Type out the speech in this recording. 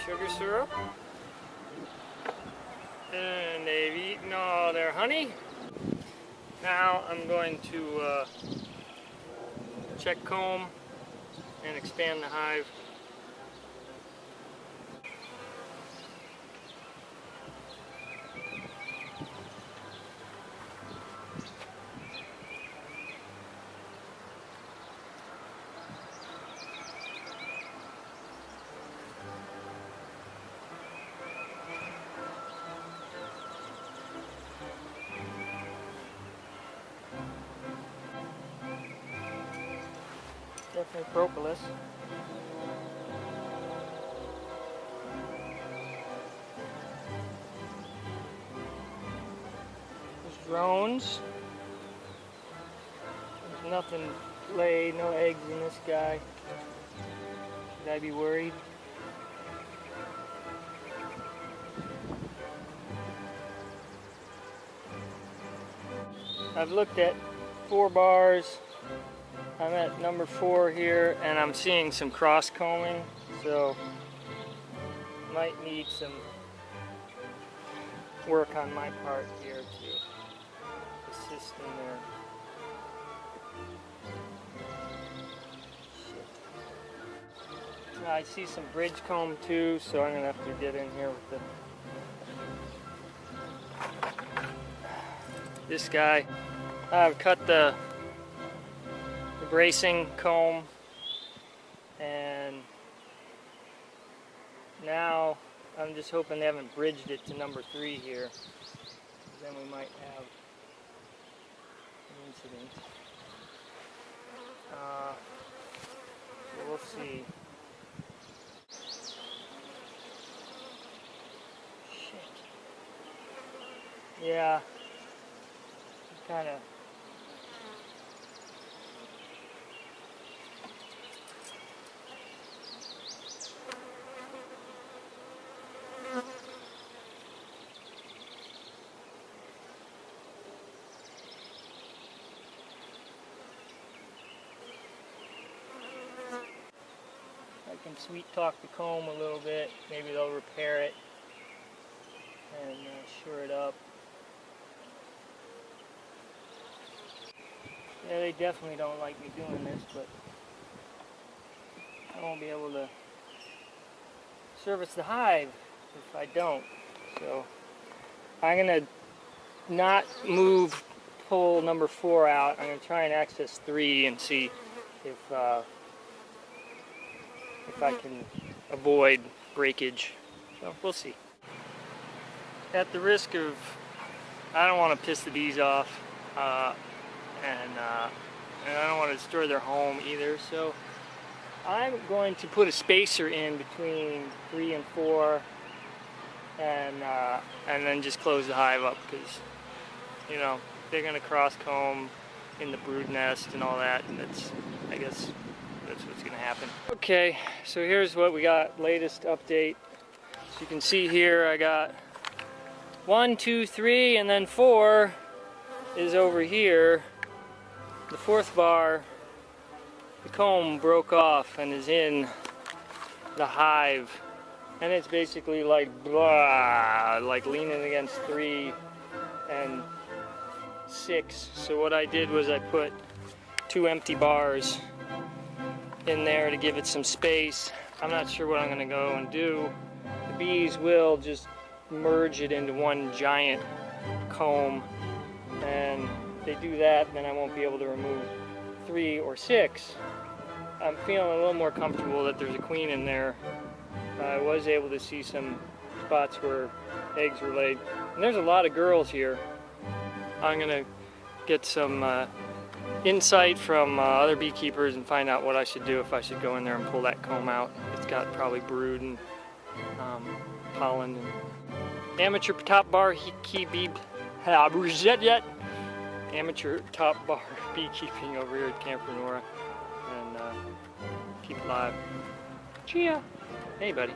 sugar syrup. And they've eaten all their honey. Now I'm going to check comb and expand the hive. Definitely propolis. There's drones. There's nothing laid, no eggs in this guy. Should I be worried? I've looked at 4 bars. I'm at number 4 here, and I'm seeing some cross combing, so might need some work on my part here to assist in there. Shit. I see some bridge comb too, so I'm gonna have to get in here with this guy. I've cut the bracing comb, and now I'm just hoping they haven't bridged it to number 3 here, then we might have an incident. So we'll see. Shit. Yeah, kind of. I can sweet talk the comb a little bit. Maybe they'll repair it and shore it up. Yeah, they definitely don't like me doing this, but I won't be able to service the hive if I don't. So I'm gonna not pull number 4 out. I'm gonna try and access 3 and see if I can avoid breakage. So we'll see. At the risk of, I don't want to piss the bees off, and I don't want to destroy their home either, so I'm going to put a spacer in between 3 and 4, and then just close the hive up, because, you know, they're going to cross comb in the brood nest and all that, and I guess that's what's going to happen. Okay, so here's what we got, latest update. So you can see here I got 1, 2, 3, and then 4 is over here. The 4th bar, the comb broke off and is in the hive, and it's basically like blah, like leaning against 3 and 6. So what I did was I put 2 empty bars in there to give it some space. I'm not sure what I'm going to go and do. The bees will just merge it into one giant comb, and if they do that, then I won't be able to remove 3 or 6. I'm feeling a little more comfortable that there's a queen in there. I was able to see some spots where eggs were laid, and there's a lot of girls here. I'm gonna get some insight from other beekeepers and find out what I should do, if I should go in there and pull that comb out. It's got probably brood and pollen. And amateur top bar amateur top bar beekeeping over here at Camp Rawnora, and keep alive. Cheer. Hey, buddy.